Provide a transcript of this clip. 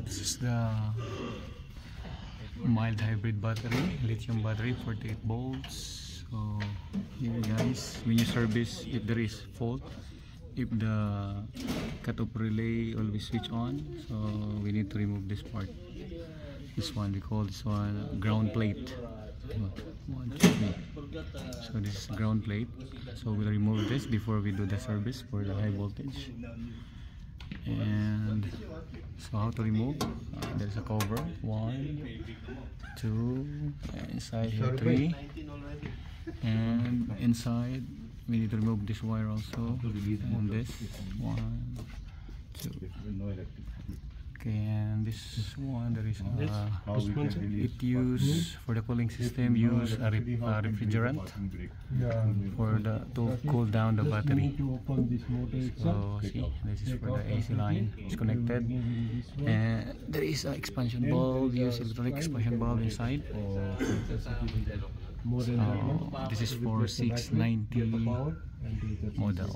This is the mild hybrid battery, lithium battery, 48 volts. So here guys, when you service, if there is fault, if the cutoff relay always switch on, so we need to remove this part. This one, we call this one ground plate. 1, 2, 3. So this is ground plate. So we'll remove this before we do the service for the high voltage. And so how to remove? There's a cover. 1, 2, inside here 3, and inside we need to remove this wire also. On this 1, 2. Okay, and this one there is it use for the cooling system. Use a refrigerant for the to cool down the battery. So see, this is for the AC line. It's connected, and there is an expansion bulb. Use electronic expansion bulb inside. So this is for 690 model.